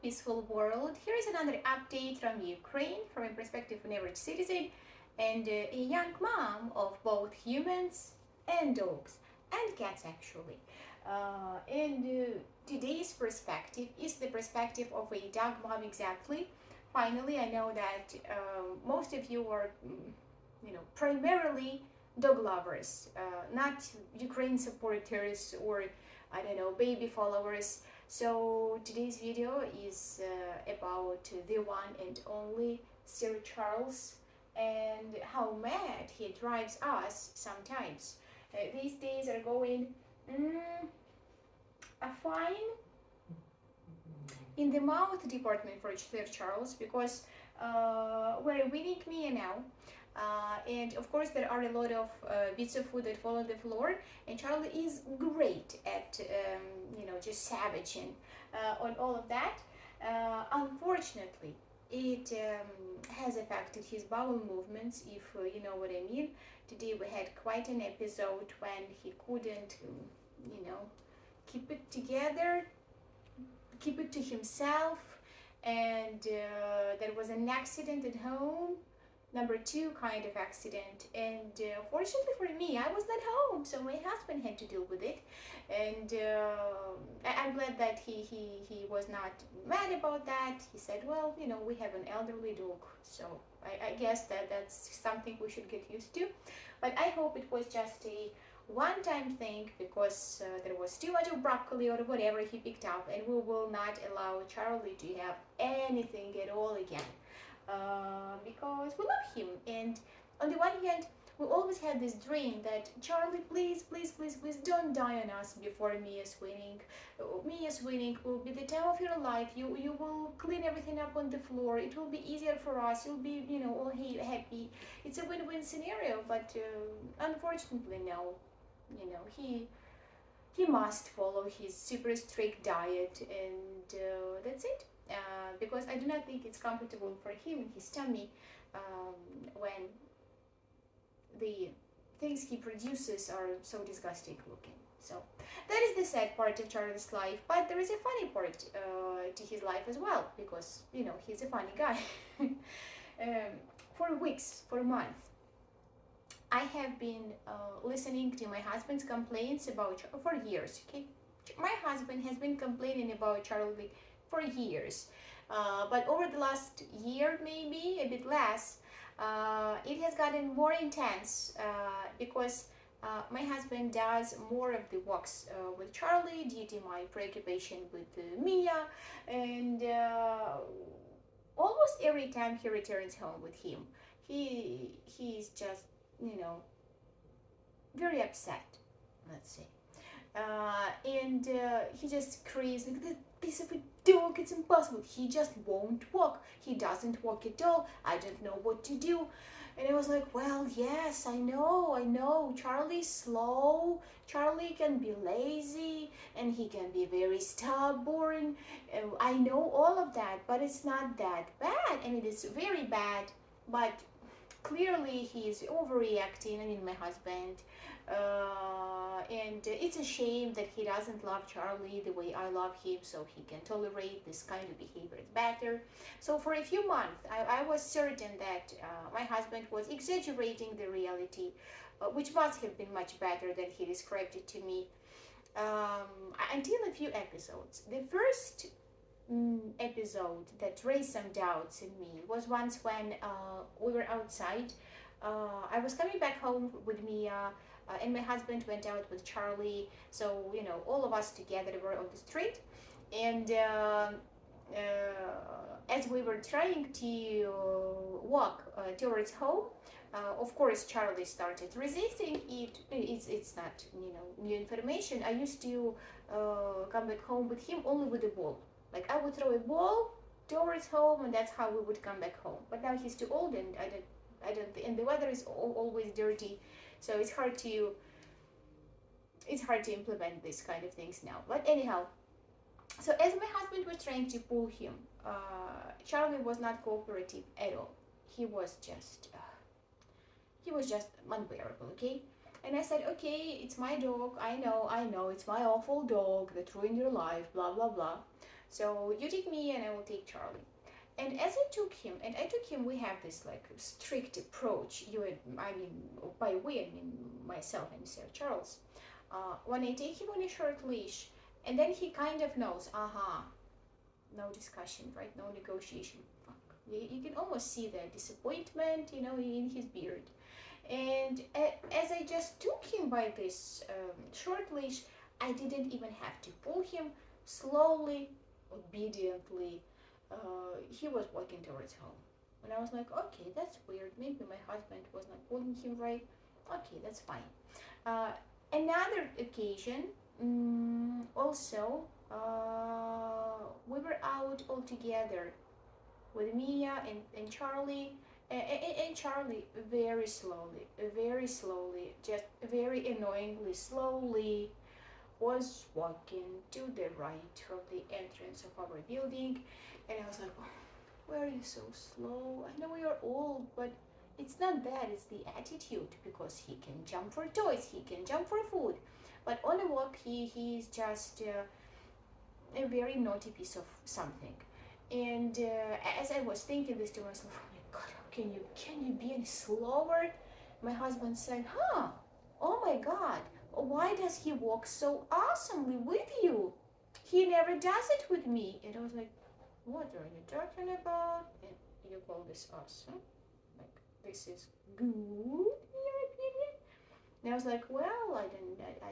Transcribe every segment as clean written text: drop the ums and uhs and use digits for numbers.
peaceful world. Here is another update from Ukraine from a perspective of an average citizen and a young mom of both humans and dogs and cats, actually. And today's perspective is the perspective of a dog mom, exactly. Finally, I know that most of you are, primarily dog lovers, not Ukraine supporters or I don't know, baby followers. So today's video is about the one and only Sir Charles and how mad he drives us sometimes. These days are going a fine in the mouth department for Sir Charles because we're winning Mia now. And of course, there are a lot of bits of food that fall on the floor, and Charlie is great at, just savaging on all of that. Unfortunately, it has affected his bowel movements, if you know what I mean. Today we had quite an episode when he couldn't, keep it together, keep it to himself, and there was an accident at home, number two kind of accident, and fortunately for me I was not home, so my husband had to deal with it, and I'm glad that he was not mad about that. He said, well, we have an elderly dog, so I guess that's something we should get used to, but I hope it was just a one-time thing because there was too much of broccoli or whatever he picked up, and we will not allow Charlie to have anything at all again, because we love him. And on the one hand, we always had this dream that Charlie, please, please, please, please don't die on us before Mia's winning. Mia's winning will be the time of your life. You will clean everything up on the floor. It will be easier for us. You'll be, all happy. It's a win-win scenario, but unfortunately, no. He must follow his super strict diet, and that's it. Because I do not think it's comfortable for him in his tummy when the things he produces are so disgusting looking. So that is the sad part of Charlie's life, but there is a funny part to his life as well, because he's a funny guy. For weeks, for months, I have been listening to my husband's complaints about for years. Okay, my husband has been complaining about Charlie for years, but over the last year, maybe a bit less, it has gotten more intense because my husband does more of the walks with Charlie due to my preoccupation with Mia, and almost every time he returns home with him, he's just very upset, let's say, and he just cries like this piece of a dog. It's impossible. He just won't walk. He doesn't walk at all. I don't know what to do. And I was like, well, yes, I know. Charlie's slow. Charlie can be lazy, and he can be very stubborn. I know all of that, but it's not that bad. I mean, it's very bad, but clearly he's overreacting. I mean, my husband, and it's a shame that he doesn't love Charlie the way I love him, so he can tolerate this kind of behavior better. So for a few months I was certain that my husband was exaggerating the reality, which must have been much better than he described it to me, until a few episodes. The first episode that raised some doubts in me was once when we were outside. I was coming back home with Mia, and my husband went out with Charlie. So, all of us together were on the street. And as we were trying to walk towards home, of course, Charlie started resisting it. It's not, new information. I used to come back home with him only with a ball. Like, I would throw a ball towards home, and that's how we would come back home. But now he's too old, and I don't, and the weather is always dirty, so it's hard to implement these kind of things now. But anyhow, so as my husband was trying to pull him, Charlie was not cooperative at all. He was just unbearable. Okay. And I said, okay, it's my dog. I know, it's my awful dog that ruined your life, blah, blah, blah. So you take me and I will take Charlie. And as I took him, we have this like strict approach. You and I mean, by we I mean myself and Sir Charles. When I take him on a short leash, and then he kind of knows, no discussion, right? No negotiation. Fuck. You can almost see the disappointment, in his beard. And as I just took him by this short leash, I didn't even have to pull him. Slowly, obediently, he was walking towards home. And I was like, okay, that's weird. Maybe my husband was not pulling him right. Okay, that's fine. Uh, Another occasion, also, we were out all together with Mia and Charlie. And Charlie very slowly, just very annoyingly slowly was walking to the right from the entrance of our building. And I was like, oh, why are you so slow? I know you're old, but it's not that, it's the attitude, because he can jump for toys, he can jump for food. But on a walk, he's just a very naughty piece of something. And as I was thinking this to myself, oh my god, can you be any slower? My husband said, oh my god, why does he walk so awesomely with you? He never does it with me. And I was like, what are you talking about? And you call this awesome? Like, this is good in your opinion? And I was like, well, I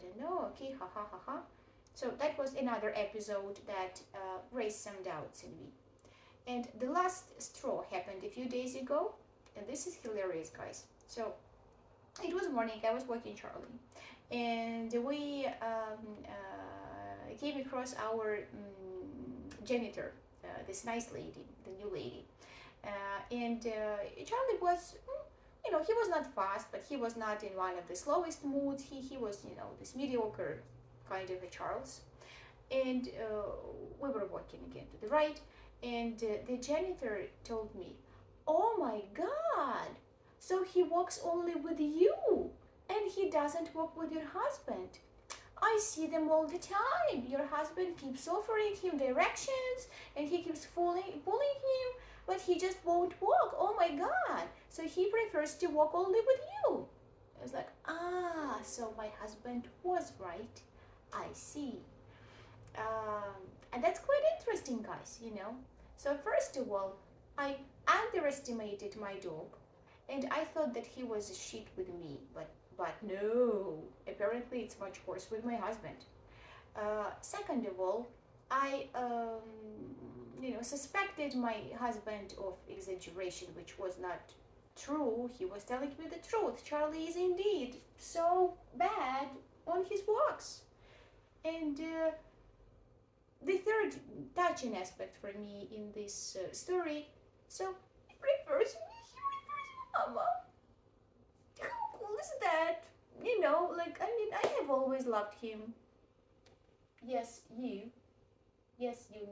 don't know. Okay, ha ha ha ha. So that was another episode that raised some doubts in me. And the last straw happened a few days ago, and this is hilarious, guys. So it was morning, I was walking Charlie, and we came across our janitor, this nice lady, the new lady. And Charlie was, he was not fast, but he was not in one of the slowest moods. He was, this mediocre kind of a Charles. And we were walking again to the right, and the janitor told me, oh my god, so he walks only with you, and he doesn't walk with your husband. I see them all the time. Your husband keeps offering him directions, and he keeps pulling him, but he just won't walk. Oh my god, so he prefers to walk only with you. I was like, so my husband was right. I see. And that's quite interesting, guys, So first of all, I underestimated my dog, and I thought that he was a shit with me, but no, apparently it's much worse with my husband. Second of all, I suspected my husband of exaggeration, which was not true. He was telling me the truth. Charlie is indeed so bad on his walks. And the third touching aspect for me in this story, so he prefers Mama. How cool is that? I have always loved him. Yes, you,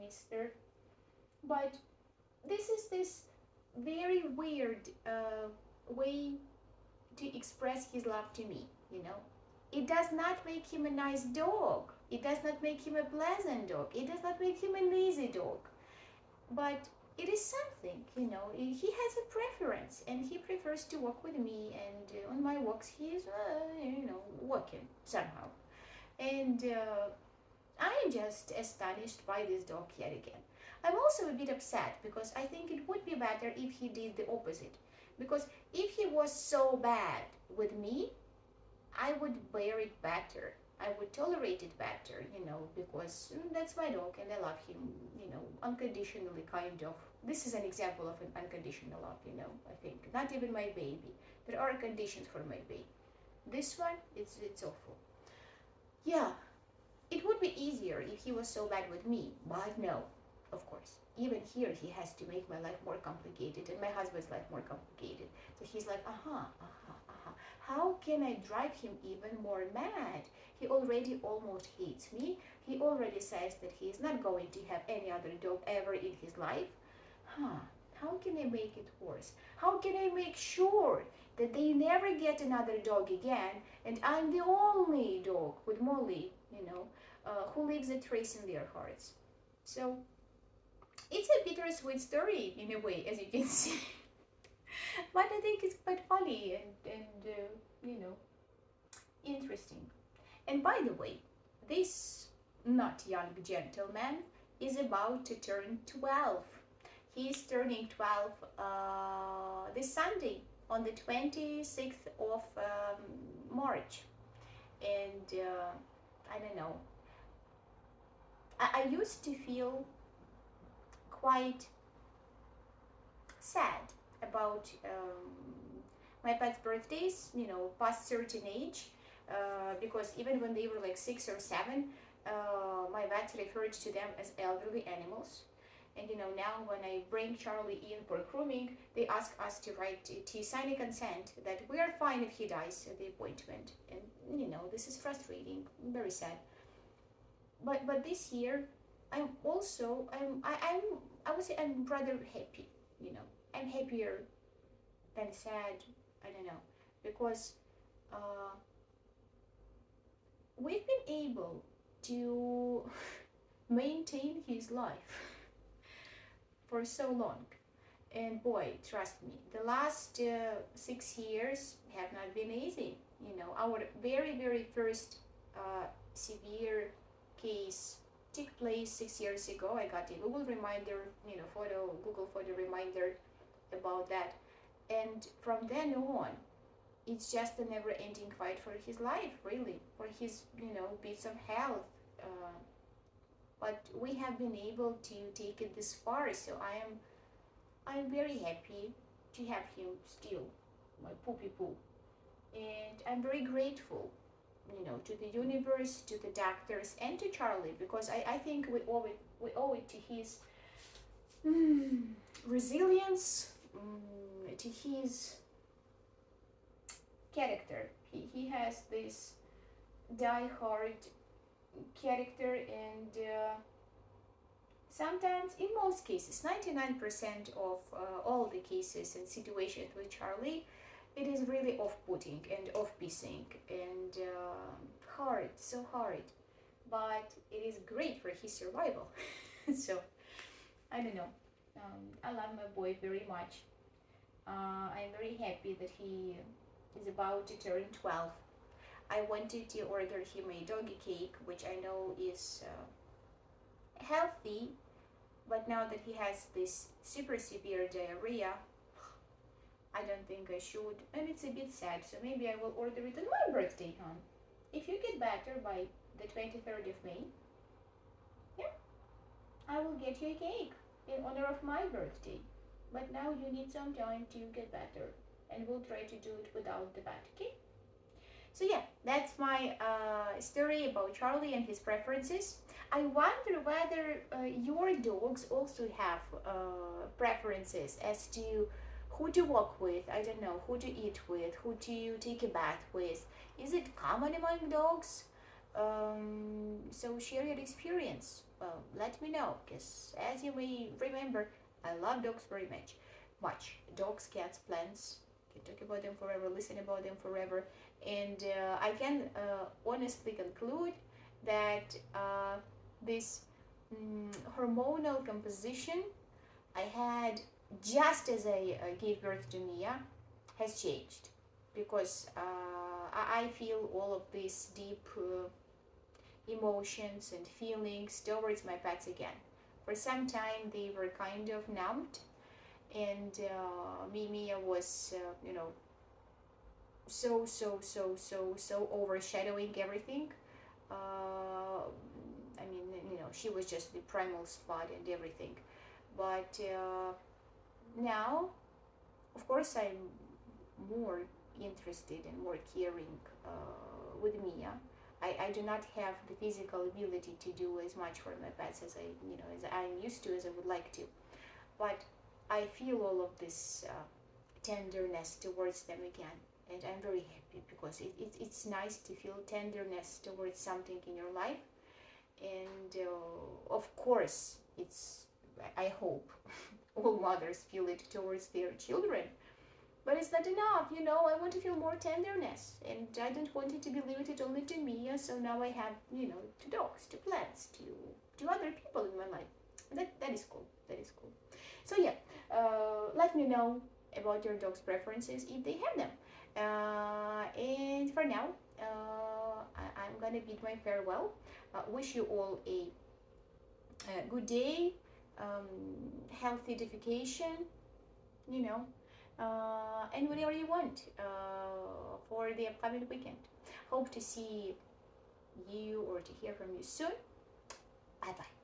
mister. But this is this very weird way to express his love to me, It does not make him a nice dog. It does not make him a pleasant dog. It does not make him an easy dog. But it is something, He has a preference, and he prefers to walk with me, and on my walks he is, walking somehow. And I am just astonished by this dog yet again. I'm also a bit upset because I think it would be better if he did the opposite. Because if he was so bad with me, I would bear it better. I would tolerate it better, because that's my dog and I love him, unconditionally, kind of. This is an example of an unconditional love, I think. Not even my baby. There are conditions for my baby. This one, it's awful. Yeah, it would be easier if he was so bad with me, but no, of course. Even here, he has to make my life more complicated and my husband's life more complicated. So he's like, how can I drive him even more mad? He already almost hates me. He already says that he is not going to have any other dog ever in his life. How can I make it worse? How can I make sure that they never get another dog again, and I'm the only dog with Molly, who leaves a trace in their hearts? So It's a bittersweet story in a way, as you can see. But I think it's quite funny and you know, interesting. And by the way, this not young gentleman is about to turn 12. He's turning 12 this Sunday on the 26th of March. And I don't know, I used to feel quite sad about my pet's birthdays, past certain age, because even when they were like 6 or 7, my vets referred to them as elderly animals. And now when I bring Charlie in for grooming, they ask us to sign a consent that we are fine if he dies at the appointment. And this is frustrating, very sad. But this year, I'm also I would say I'm rather happy. I'm happier than sad. I don't know, because uh, we've been able to maintain his life for so long. And boy, trust me, the last 6 years have not been easy. Our very first severe case took place 6 years ago. I got a Google reminder, Google photo reminder about that. And from then on, it's just a never-ending fight for his life, really, for his, bits of health. Uh, but we have been able to take it this far, so I'm very happy to have him still, my poopy poo. And I'm very grateful, to the universe, to the doctors, and to Charlie, because I think we owe it to his mm, resilience, to his character. He has this die-hard character, and sometimes, in most cases, 99% of all the cases and situations with Charlie, it is really off-putting and off-pissing and hard, so hard. But it is great for his survival. So, I don't know. I love my boy very much. I'm very happy that he is about to turn 12. I wanted to order him a doggy cake, which I know is healthy, but now that he has this super severe diarrhea, I don't think I should, and it's a bit sad, so maybe I will order it on my birthday, hon. If you get better by the 23rd of May, yeah, I will get you a cake in honor of my birthday. But now you need some time to get better, and we'll try to do it without the bat, okay? So yeah, that's my story about Charlie and his preferences. I wonder whether your dogs also have preferences as to who to walk with, I don't know, who to eat with, who to take a bath with. Is it common among dogs? So share your experience. Well, let me know, because as you may remember, I love dogs very much. Much. Dogs, cats, plants. Can talk about them forever, listen about them forever. And I can honestly conclude that this hormonal composition I had just as I gave birth to Mia has changed, because I feel all of these deep emotions and feelings towards my pets again. For some time they were kind of numbed, and Mia was, so overshadowing everything. I mean, she was just the primal spot and everything. But now, of course, I'm more interested and more caring with Mia. I do not have the physical ability to do as much for my pets as as I'm used to, as I would like to. But I feel all of this tenderness towards them again, and I'm very happy, because it's nice to feel tenderness towards something in your life. And of course, I hope all mothers feel it towards their children. But it's not enough, I want to feel more tenderness, and I don't want it to be limited only to me. So now I have, to dogs, to plants, to other people in my life. That is cool. That is cool. So yeah, let me know about your dog's preferences if they have them. And for now, I'm gonna bid my farewell. Wish you all a good day, healthy defecation, you know, and whatever you want for the upcoming weekend. Hope to see you or to hear from you soon. Bye bye.